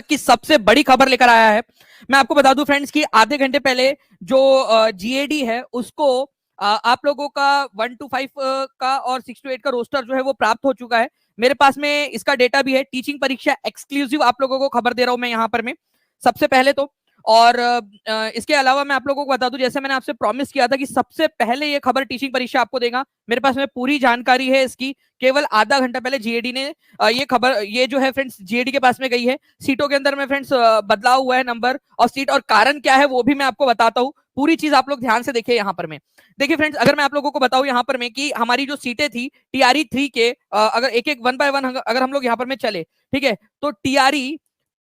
की सबसे बड़ी खबर लेकर आया है। मैं आपको बता दूं फ्रेंड्स कि आधे घंटे पहले जो जीएडी है उसको आप लोगों का 1 to 5 का और 6 to 8 का रोस्टर जो है वो प्राप्त हो चुका है। मेरे पास में इसका डेटा भी है। टीचिंग परीक्षा एक्सक्लूसिव आप लोगों को खबर दे रहा हूं मैं यहाँ पर में सबसे पहले तो। और इसके अलावा मैं आप लोगों को बता दूं, जैसे मैंने आपसे प्रॉमिस किया था कि सबसे पहले ये खबर टीचिंग परीक्षा आपको देगा, मेरे पास में पूरी जानकारी है इसकी। केवल आधा घंटा पहले जीएडी ने ये खबर, ये जो है फ्रेंड्स जीएडी के पास में गई है। सीटों के अंदर में फ्रेंड्स बदलाव हुआ है नंबर और सीट, और कारण क्या है वो भी मैं आपको बताता हूँ। पूरी चीज आप लोग ध्यान से देखिए यहाँ पर में। देखिए फ्रेंड्स, अगर मैं आप लोगों को बताऊं यहाँ पर में कि हमारी जो सीटें थी टीआरई 3 के, अगर एक एक 1 by 1 अगर हम लोग यहाँ पर में चले, ठीक है, तो टीआरई,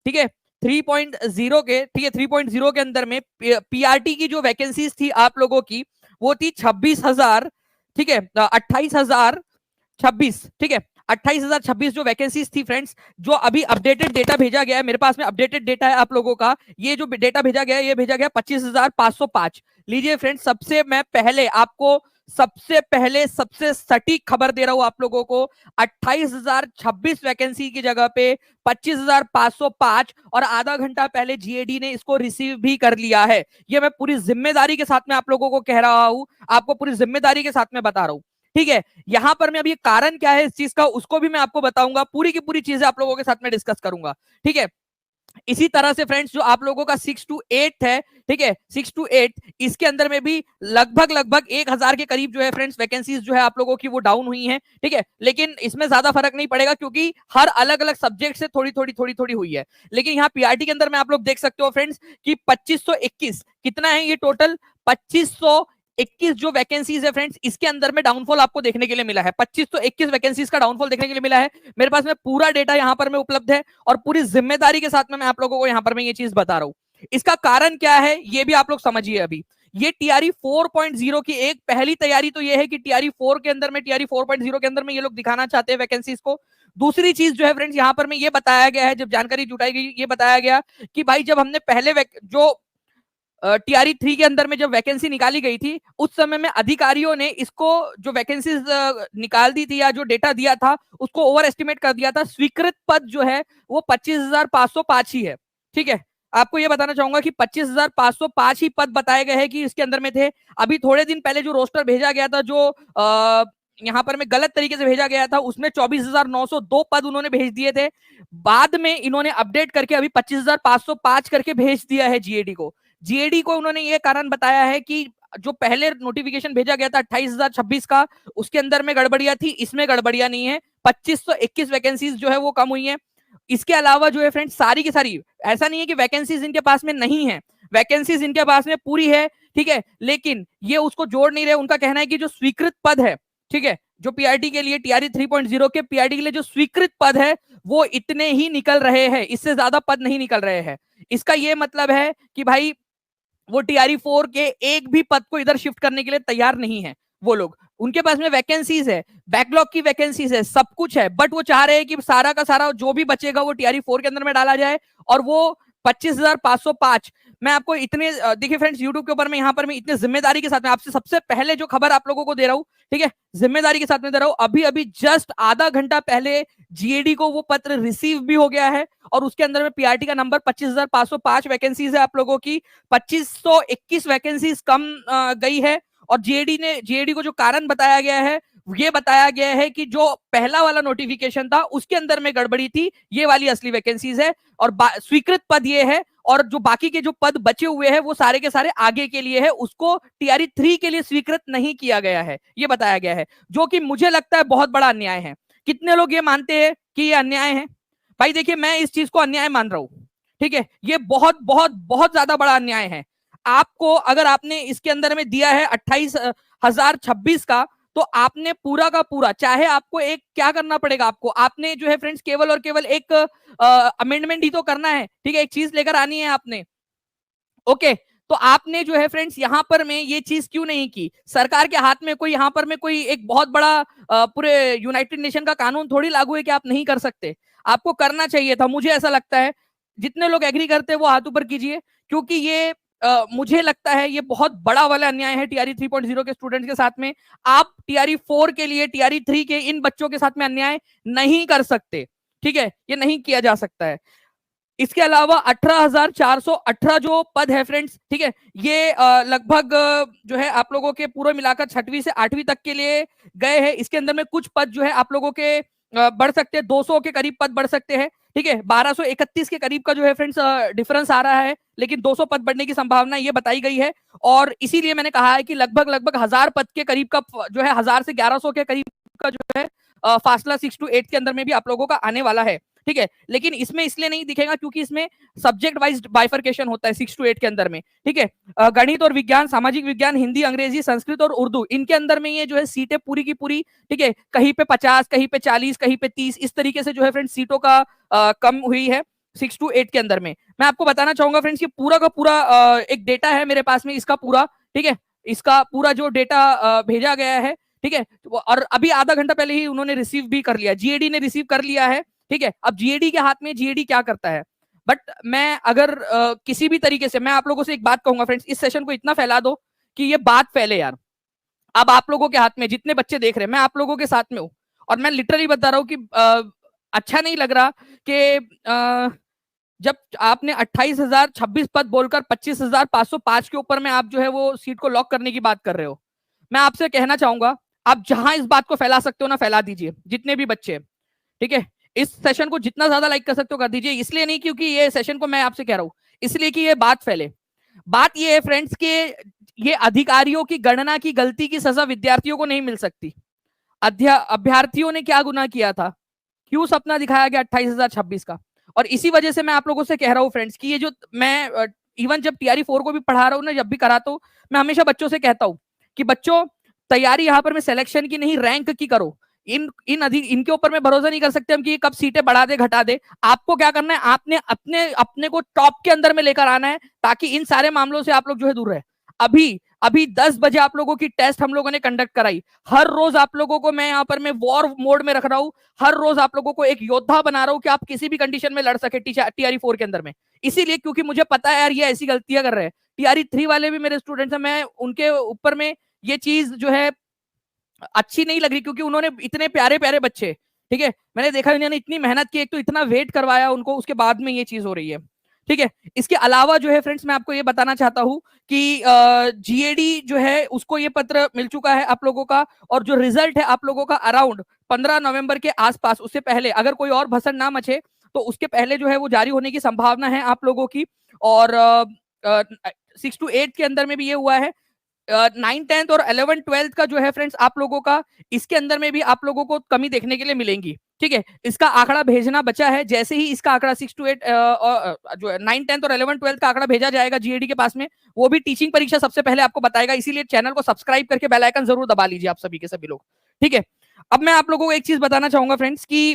ठीक है, 3.0 के, ठीक है, 3.0 के अंदर में पीआरटी की जो वैकेंसीज थी आप लोगों की वो थी 26,000, ठीक है, 28,026, ठीक है, 28,026 जो वैकेंसीज थी फ्रेंड्स। जो अभी अपडेटेड डेटा भेजा गया है, मेरे पास में अपडेटेड डेटा है आप लोगों का, ये जो डेटा भेजा गया है ये भेजा गया 25,505। लीजिए फ्रेंड्स, सबसे मैं पहले आपको सबसे पहले सबसे सटीक खबर दे रहा हूं आप लोगों को। 28,026 वैकेंसी की जगह पे 25,505, और आधा घंटा पहले जीएडी ने इसको रिसीव भी कर लिया है। ये मैं पूरी जिम्मेदारी के साथ में आप लोगों को कह रहा हूं, आपको पूरी जिम्मेदारी के साथ में बता रहा हूं, ठीक है। यहां पर मैं अभी कारण क्या है इस चीज का उसको भी मैं आपको बताऊंगा, पूरी की पूरी चीजें आप लोगों के साथ में डिस्कस करूंगा, ठीक है। इसी तरह से फ्रेंड्स जो आप लोगों का 6 to 8 है, ठीक है, 6 to 8, इसके अंदर में भी लगभग 1,000 के करीब जो है फ्रेंड्स वैकेंसीज जो है आप लोगों की वो डाउन हुई हैं, ठीक है। लेकिन इसमें ज्यादा फर्क नहीं पड़ेगा क्योंकि हर अलग अलग सब्जेक्ट से थोड़ी थोड़ी हुई है। लेकिन यहाँ पीआरटी के अंदर में आप लोग देख सकते हो फ्रेंड्स कि 2521 कितना है ये टोटल, 2521 जो वैकेंसीज है फ्रेंड्स, इसके अंदर में डाउनफॉल आपको देखने के लिए मिला है। 2521 वैकेंसीज का डाउनफॉल देखने के लिए मिला है। मेरे पास में पूरा डेटा यहां पर में उपलब्ध है और पूरी जिम्मेदारी के साथ में मैं आप लोगों को यहां पर में ये चीज बता रहा हूं। इसका कारण क्या है ये भी आप लोग समझिए। अभी ये टीआरई 4.0 की एक पहली तैयारी तो ये है कि टीआरई 4 के अंदर में, टीआरई 4.0 के अंदर में ये लोग दिखाना चाहते हैं वैकेंसीज को। दूसरी चीज जो है फ्रेंड्स यहां पर में ये बताया गया है, जब जानकारी जुटाई गई ये बताया गया कि भाई जब हमने पहले जो टीआरई 3 के अंदर में जब वैकेंसी निकाली गई थी उस समय में अधिकारियों ने इसको जो वैकेंसीज निकाल दी थी या जो डेटा दिया था उसको ओवर एस्टिमेट कर दिया था। स्वीकृत पद जो है वो 25,505 ही है, ठीक है। आपको ये बताना चाहूंगा कि 25,505 ही पद बताए गए हैं कि इसके अंदर में थे। अभी थोड़े दिन पहले जो रोस्टर भेजा गया था, जो यहाँ पर में गलत तरीके से भेजा गया था, उसमें 24,902 पद उन्होंने भेज दिए थे। बाद में इन्होंने अपडेट करके अभी 25,505 करके भेज दिया है जीएडी को। जीएडी को उन्होंने ये कारण बताया है कि जो पहले नोटिफिकेशन भेजा गया था 28,026 का, उसके अंदर में गड़बड़ियां थी, इसमें गड़बड़ियां नहीं है। 2521 वैकेंसीज जो है वो कम हुई है। इसके अलावा जो है फ्रेंड्स सारी की सारी, ऐसा नहीं है कि वैकेंसीज इनके पास में नहीं है, वैकेंसीज इनके पास में पूरी है, ठीक है, लेकिन ये उसको जोड़ नहीं रहे। उनका कहना है कि जो स्वीकृत पद है, ठीक है, जो पीआरटी के लिए, टीआरई 3.0 के पीआरटी के लिए जो स्वीकृत पद है वो इतने ही निकल रहे हैं, इससे ज्यादा पद नहीं निकल रहे हैं। इसका ये मतलब है कि भाई वो टीआरई 4 के एक भी पद को इधर शिफ्ट करने के लिए तैयार नहीं है वो लोग। उनके पास में वैकेंसीज है, बैकलॉग की वैकेंसीज है, सब कुछ है, बट वो चाह रहे हैं कि सारा का सारा जो भी बचेगा वो टीआरई 4 के अंदर में डाला जाए, और वो 25,505। मैं आपको इतने देखिए फ्रेंड्स यूट्यूब के ऊपर में यहाँ पर मैं इतने जिम्मेदारी के साथ में आपसे सबसे पहले जो खबर आप लोगों को दे रहा हूँ, ठीक है, जिम्मेदारी के साथ में दे रहा हूँ। अभी अभी जस्ट आधा घंटा पहले जीएडी को वो पत्र रिसीव भी हो गया है और उसके अंदर में पीआरटी का नंबर 25,505 वैकेंसीज है आप लोगों की। 2521 वैकेंसीज कम गई है। और जीएडी को जो कारण बताया गया है, ये बताया गया है कि जो पहला वाला नोटिफिकेशन था उसके अंदर में गड़बड़ी थी, ये वाली असली वैकेंसीज है, और स्वीकृत पद ये है, और जो बाकी के जो पद बचे हुए हैं वो सारे के सारे आगे के लिए है, उसको टीआरई 3 के लिए स्वीकृत नहीं किया गया है, ये बताया गया है, जो कि मुझे लगता है बहुत बड़ा अन्याय है। कितने लोग ये मानते हैं कि ये अन्याय है? भाई देखिए, मैं इस चीज को अन्याय मान रहा हूं, ठीक है, ये बहुत बहुत बहुत ज्यादा बड़ा अन्याय है। आपको अगर आपने इसके अंदर में दिया है 28,026 का, तो आपने पूरा का पूरा, चाहे आपको एक क्या करना पड़ेगा, आपने जो है फ्रेंड्स केवल और केवल एक अमेंडमेंट ही तो करना है, ठीक है, एक चीज लेकर आनी है आपने, ओके। तो आपने जो है फ्रेंड्स यहां पर में ये चीज क्यों नहीं की? सरकार के हाथ में कोई यहां पर में कोई एक बहुत बड़ा पूरे यूनाइटेड नेशन का कानून थोड़ी लागू है कि आप नहीं कर सकते, आपको करना चाहिए था, मुझे ऐसा लगता है। जितने लोग एग्री करते हैं वो हाथ ऊपर कीजिए, क्योंकि ये मुझे लगता है ये बहुत बड़ा वाला अन्याय है टीआरई 3.0 के स्टूडेंट्स के साथ में। आप टीआरई 4 के लिए, टीआरई 3 के इन बच्चों के साथ में अन्याय नहीं कर सकते, ठीक है, ये नहीं किया जा सकता है। इसके अलावा 18,418 जो पद है फ्रेंड्स, ठीक है, ये लगभग जो है आप लोगों के पूरे मिलाकर 6वीं से 8वीं तक के लिए गए हैं। इसके अंदर में कुछ पद जो है आप लोगों के बढ़ सकते हैं, 200 के करीब पद बढ़ सकते हैं, ठीक है, 1231 के करीब का जो है फ्रेंड्स डिफरेंस आ रहा है, लेकिन 200 पद बढ़ने की संभावना ये बताई गई है। और इसीलिए मैंने कहा है कि लगभग लगभग 1000 पद के करीब का जो है 1000 से 1100 के करीब का जो है फासला 6 to 8 के अंदर में भी आप लोगों का आने वाला है, ठीक है। लेकिन इसमें इसलिए नहीं दिखेगा क्योंकि इसमें सब्जेक्ट वाइज बाइफर्केशन होता है 6 to 8 के अंदर में, ठीक है। गणित और विज्ञान, सामाजिक विज्ञान, हिंदी, अंग्रेजी, संस्कृत और उर्दू, इनके अंदर में ये जो है सीटें पूरी की पूरी, ठीक है, कहीं पे 50, कहीं पे 40, कहीं पे 30, इस तरीके से जो है फ्रेंड्स सीटों का कम हुई है 6 to 8 के अंदर में। मैं आपको बताना चाहूंगा फ्रेंड्स ये पूरा का पूरा एक डेटा है मेरे पास में इसका पूरा, ठीक है, इसका पूरा जो डेटा भेजा गया है, ठीक है, और अभी आधा घंटा पहले ही उन्होंने रिसीव भी कर लिया, जीएडी ने रिसीव कर लिया है, ठीक है। अब जीएडी के हाथ में, जीएडी क्या करता है, बट मैं अगर किसी भी तरीके से, मैं आप लोगों से एक बात कहूंगा फ्रेंड्स, इस सेशन को इतना फैला दो कि ये बात फैले यार। अब आप लोगों के हाथ में, जितने बच्चे देख रहे हैं, मैं आप लोगों के साथ में हूं, और मैं लिटरली बता रहा हूं कि अच्छा नहीं लग रहा कि जब आपने 28,026 पद बोलकर 25,505 के ऊपर में आप जो है वो सीट को लॉक करने की बात कर रहे हो। मैं आपसे कहना चाहूंगा, आप जहां इस बात को फैला सकते हो ना फैला दीजिए, जितने भी बच्चे, ठीक है। इस सेशन को जितना ज्यादा लाइक कर सकते हो कर दीजिए, इसलिए नहीं क्योंकि ये सेशन को मैं आपसे कह रहा हूं, इसलिए कि ये बात फैले। बात ये है फ्रेंड्स के ये अधिकारियों की गणना की गलती की सजा विद्यार्थियों को नहीं मिल सकती। अभ्यर्थियों ने क्या गुनाह किया था, क्यों सपना दिखाया गया 28,026 का। और इसी वजह से मैं आप लोगों से कह रहा हूं फ्रेंड्स कि ये जो मैं इवन जब TRE 4 को भी पढ़ा रहा हूं ना, जब भी कराता हूं, मैं हमेशा बच्चों से कहता हूं कि बच्चों तैयारी यहां पर मैं सिलेक्शन की नहीं रैंक की करो। इनके ऊपर में भरोसा नहीं कर सकते हम कि ये कब सीटें बढ़ा दे घटा दे। आपको क्या करना है, आपने अपने अपने को टॉप के अंदर में लेकर आना है, ताकि इन सारे मामलों से आप लोग जो है दूर रहे। अभी अभी 10 बजे आप लोगों की टेस्ट हम लोगों ने कंडक्ट कराई। हर रोज आप लोगों को मैं यहाँ पर मैं वॉर मोड में रख रहा हूँ, हर रोज आप लोगों को एक योद्धा बना रहा हूँ कि आप किसी भी कंडीशन में लड़ सके TRE 4 के अंदर में। इसीलिए क्योंकि मुझे पता है यार ये ऐसी गलतियां कर रहे हैं। TRE 3 वाले भी मेरे स्टूडेंट्स हैं, मैं उनके ऊपर में ये चीज जो है अच्छी नहीं लग रही, क्योंकि उन्होंने इतने प्यारे प्यारे बच्चे, ठीक है, मैंने देखा उन्होंने इतनी मेहनत की, एक तो इतना वेट करवाया उनको, उसके बाद में ये चीज हो रही है, ठीक है। इसके अलावा जो है फ्रेंड्स मैं आपको ये बताना चाहता हूं कि जीएडी जो है उसको ये पत्र मिल चुका है आप लोगों का, और जो रिजल्ट है आप लोगों का अराउंड 15 नवंबर के आसपास, उससे पहले अगर कोई और भसड़ ना मचे तो उसके पहले जो है वो जारी होने की संभावना है आप लोगों की। और 6 to 8 के अंदर में भी ये हुआ है। 9th 10th और 11th 12th का जो है फ्रेंड्स आप लोगों का, इसके अंदर में भी आप लोगों को कमी देखने के लिए मिलेंगी, ठीक है। इसका आंकड़ा भेजना बचा है, जैसे ही इसका आंकड़ा 6 to 8 जो है 9th 10th और 11th 12th का आंकड़ा भेजा जाएगा जीएडी के पास में, वो भी टीचिंग परीक्षा सबसे पहले आपको बताएगा। इसीलिए चैनल को सब्सक्राइब करके बेल आइकन जरूर दबा लीजिए आप सभी के सभी लोग, ठीक है। अब मैं आप लोगों को एक चीज बताना चाहूंगा फ्रेंड्स की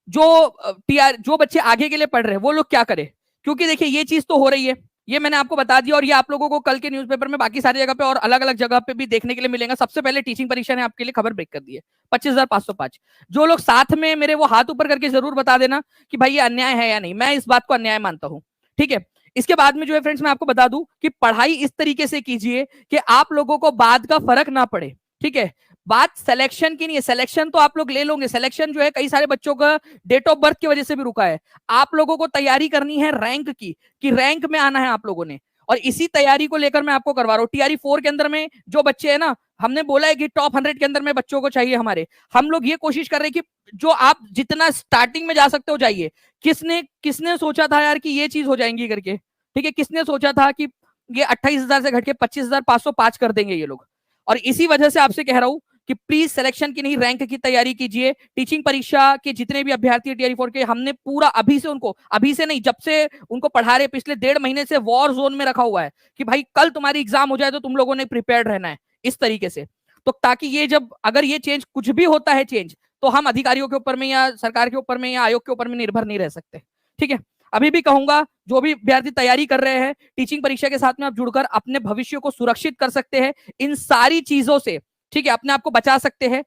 जो बच्चे आगे के लिए पढ़ रहे हैं वो लोग क्या करें, क्योंकि देखिए ये चीज तो हो रही है, ये मैंने आपको बता दिया, और ये आप लोगों को कल के न्यूज़पेपर में बाकी सारी जगह पे और अलग अलग जगह पे भी देखने के लिए मिलेगा। सबसे पहले टीचिंग परीक्षा ने आपके लिए खबर ब्रेक कर दी है, 25,505। जो लोग साथ में मेरे वो हाथ ऊपर करके जरूर बता देना कि भाई ये अन्याय है या नहीं। मैं इस बात को अन्याय मानता हूँ, ठीक है। इसके बाद में जो है फ्रेंड्स मैं आपको बता दूं कि पढ़ाई इस तरीके से कीजिए कि आप लोगों को बाद का फर्क ना पड़े, ठीक है। बात सिलेक्शन की नहीं है, सिलेक्शन तो आप लोग ले लोगे, सिलेक्शन जो है कई सारे बच्चों का डेट ऑफ बर्थ की वजह से भी रुका है। आप लोगों को तैयारी करनी है रैंक की, कि रैंक में आना है आप लोगों ने, और इसी तैयारी को लेकर मैं आपको करवा रहा हूँ। TRE 4 के अंदर में जो बच्चे हैं ना, हमने बोला है कि टॉप 100 के अंदर में बच्चों को चाहिए हमारे। हम लोग ये कोशिश कर रहे हैं कि जो आप जितना स्टार्टिंग में जा सकते हो जाइए। किसने किसने सोचा था यार कि ये चीज हो जाएंगी करके, ठीक है, किसने सोचा था कि ये 28,000 से घट के 25,505 कर देंगे ये लोग। और इसी वजह से आपसे कह रहा हूं कि प्लीज सिलेक्शन की नहीं रैंक की तैयारी कीजिए। टीचिंग परीक्षा के जितने भी अभ्यर्थी TRE 4 के, हमने पूरा अभी से उनको, अभी से नहीं जब से उनको पढ़ा रहे पिछले 1.5 महीने से वॉर जोन में रखा हुआ है कि भाई कल तुम्हारी एग्जाम हो जाए तो तुम लोगों ने प्रिपेयर्ड रहना है इस तरीके से। तो ताकि ये जब अगर ये चेंज कुछ भी होता है चेंज, तो हम अधिकारियों के ऊपर में या सरकार के ऊपर में या आयोग के ऊपर में निर्भर नहीं रह सकते, ठीक है। अभी भी कहूंगा जो भी विद्यार्थी तैयारी कर रहे हैं टीचिंग परीक्षा के साथ में आप जुड़कर अपने भविष्य को सुरक्षित कर सकते हैं इन सारी चीजों से, ठीक है, अपने आप को बचा सकते हैं।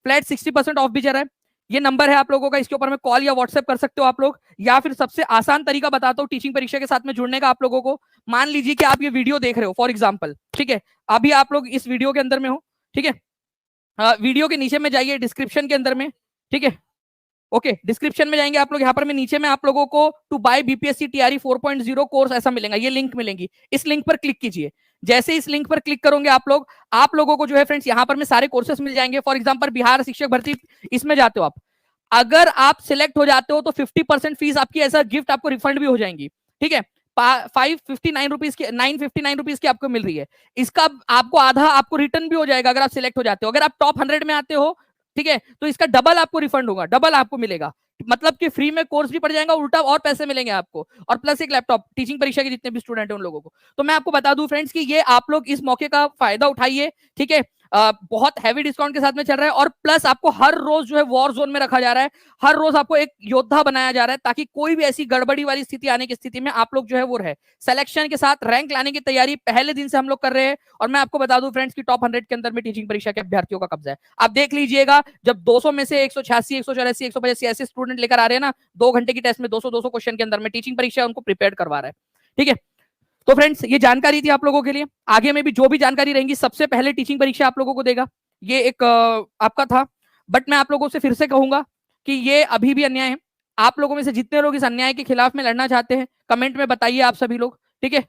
फ्लैट 60% ऑफ भी जा रहा है, ये नंबर है आप लोगों का, इसके ऊपर में कॉल या व्हाट्सएप कर सकते हो आप लोग, या फिर सबसे आसान तरीका बताता हूँ टीचिंग परीक्षा के साथ में जुड़ने का आप लोगों को। मान लीजिए कि आप ये वीडियो देख रहे हो फॉर एग्जाम्पल, ठीक है, अभी आप लोग इस वीडियो के अंदर में हो, ठीक है, वीडियो के नीचे में जाइए डिस्क्रिप्शन के अंदर में, ठीक है, ओके डिस्क्रिप्शन में जाएंगे आप लोग, यहाँ पर मैं नीचे में आप लोगों को to buy BPSC TRE 4.0 course ऐसा मिलेगा, ये लिंक मिलेंगी, इस लिंक पर क्लिक कीजिए। जैसे इस लिंक पर क्लिक करोगे आप लोगों को जो है फ्रेंड्स यहाँ पर में सारे कोर्सेस मिल जाएंगे। फॉर एग्जांपल बिहार शिक्षक भर्ती, इसमें जाते हो आप, अगर आप सिलेक्ट हो जाते हो तो 50% फीस आपकी ऐसा गिफ्ट आपको रिफंड भी हो जाएंगी, ठीक है। 559 रुपीज की 959 रुपीज की आपको मिल रही है, इसका आपको आधा आपको रिटर्न भी हो जाएगा अगर आप सिलेक्ट हो जाते हो। अगर आप टॉप 100 में आते हो, ठीक है, तो इसका डबल आपको रिफंड होगा, डबल आपको मिलेगा, मतलब कि फ्री में कोर्स भी पड़ जाएगा, उल्टा और पैसे मिलेंगे आपको, और प्लस एक लैपटॉप टीचिंग परीक्षा के जितने भी स्टूडेंट हैं उन लोगों को। तो मैं आपको बता दूं फ्रेंड्स कि ये आप लोग इस मौके का फायदा उठाइए, ठीक है। बहुत हैवी डिस्काउंट के साथ में चल रहा है, और प्लस आपको हर रोज जो है वॉर जोन में रखा जा रहा है, हर रोज आपको एक योद्धा बनाया जा रहा है, ताकि कोई भी ऐसी गड़बड़ी वाली स्थिति आने की स्थिति में आप लोग जो है वो रहे। सिलेक्शन के साथ रैंक लाने की तैयारी पहले दिन से हम लोग कर रहे हैं, और मैं आपको बता दूं फ्रेंड्स की टॉप 100 के अंदर में टीचिंग परीक्षा के अभ्यर्थियों का कब्जा है। आप देख लीजिएगा, जब 200 में से 186, 184, 185 ऐसे स्टूडेंट लेकर आ रहे हैं ना, 2 घंटे की टेस्ट में 200 क्वेश्चन के अंदर में टीचिंग परीक्षा उनको प्रिपेयर करवा रहा है, ठीक है। तो फ्रेंड्स ये जानकारी थी आप लोगों के लिए, आगे में भी जो भी जानकारी रहेंगी सबसे पहले टीचिंग परीक्षा आप लोगों को देगा, ये एक आपका था। बट मैं आप लोगों से फिर से कहूंगा कि ये अभी भी अन्याय है। आप लोगों में से जितने लोग इस अन्याय के खिलाफ में लड़ना चाहते हैं, कमेंट में बताइए आप सभी लोग, ठीक है।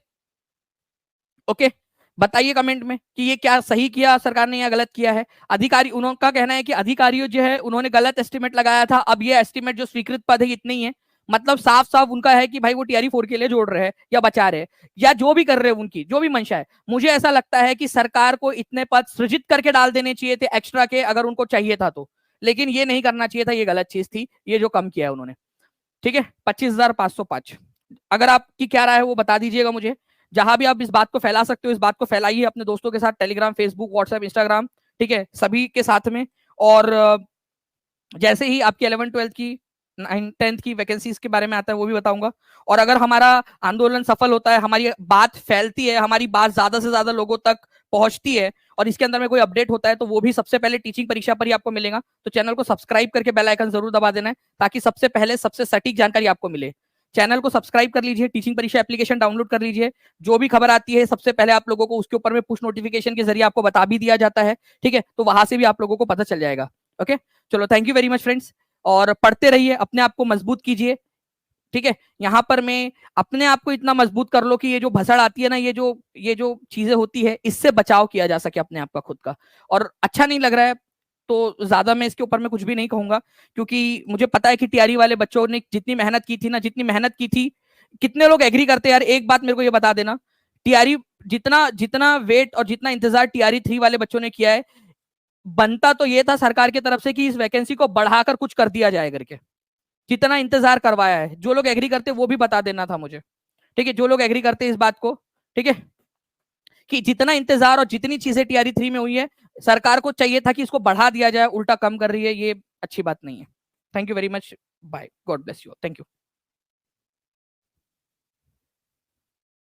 ओके बताइए कमेंट में कि ये क्या सही किया सरकार ने या गलत किया है। अधिकारी उनका कहना है कि अधिकारियों जो है उन्होंने गलत एस्टिमेट लगाया था, अब ये एस्टिमेट जो स्वीकृत पद है इतने ही है, मतलब साफ साफ उनका है कि भाई वो टीआरई 4 के लिए जोड़ रहे हैं या बचा रहे हैं या जो भी कर रहे हैं, उनकी जो भी मंशा है। मुझे ऐसा लगता है कि सरकार को इतने पद सृजित करके डाल देने चाहिए थे एक्स्ट्रा के, अगर उनको चाहिए था तो, लेकिन ये नहीं करना चाहिए था, ये गलत चीज थी ये जो कम किया है उन्होंने, ठीक है। 25,505। अगर आपकी क्या राय है वो बता दीजिएगा मुझे, जहां भी आप इस बात को फैला सकते हो इस बात को फैलाइए अपने दोस्तों के साथ, टेलीग्राम, फेसबुक, व्हाट्सएप, इंस्टाग्राम, ठीक है, सभी के साथ में। और जैसे ही आपकी 11th 12th की 10th की वैकेंसीज के बारे में आता है वो भी बताऊंगा। और अगर हमारा आंदोलन सफल होता है, हमारी बात फैलती है, हमारी बात ज्यादा से ज्यादा लोगों तक पहुंचती है, और इसके अंदर में कोई अपडेट होता है, तो वो भी सबसे पहले टीचिंग परीक्षा पर ही आपको मिलेगा। तो चैनल को सब्सक्राइब करके बेल आइकन जरूर दबा देना है, ताकि सबसे पहले सबसे सटीक जानकारी आपको मिले। चैनल को सब्सक्राइब कर लीजिए, टीचिंग परीक्षा एप्लीकेशन डाउनलोड कर लीजिए, जो भी खबर आती है सबसे पहले आप लोगों को उसके ऊपर में पुश नोटिफिकेशन के जरिए आपको बता भी दिया जाता है, ठीक है। तो वहां से भी आप लोगों को पता चल जाएगा। ओके चलो, thank you very much friends, और पढ़ते रहिए, अपने आप को मजबूत कीजिए, ठीक है। यहाँ पर मैं अपने आप को इतना मजबूत कर लो कि ये जो भसड़ आती है ना, ये जो चीजें होती है, इससे बचाव किया जा सके अपने आप का, खुद का। और अच्छा नहीं लग रहा है तो ज्यादा मैं इसके ऊपर में कुछ भी नहीं कहूंगा, क्योंकि मुझे पता है कि टीआरई वाले बच्चों ने जितनी मेहनत की थी ना, जितनी मेहनत की थी, कितने लोग एग्री करते हैं यार, एक बात मेरे को ये बता देना, टीआरई जितना जितना वेट और जितना इंतजार टीआरई 3 वाले बच्चों ने किया है, बनता तो ये था सरकार की तरफ से कि इस वैकेंसी को बढ़ाकर कुछ कर दिया जाए करके, जितना इंतजार करवाया है। जो लोग एग्री करते वो भी बता देना था मुझे, ठीक है, जो लोग एग्री करते इस बात को, ठीक है, कि जितना इंतजार और जितनी चीजें टीआरई 3 में हुई है, सरकार को चाहिए था कि इसको बढ़ा दिया जाए, उल्टा कम कर रही है, ये अच्छी बात नहीं है। Thank you very much, bye, God bless you, thank you.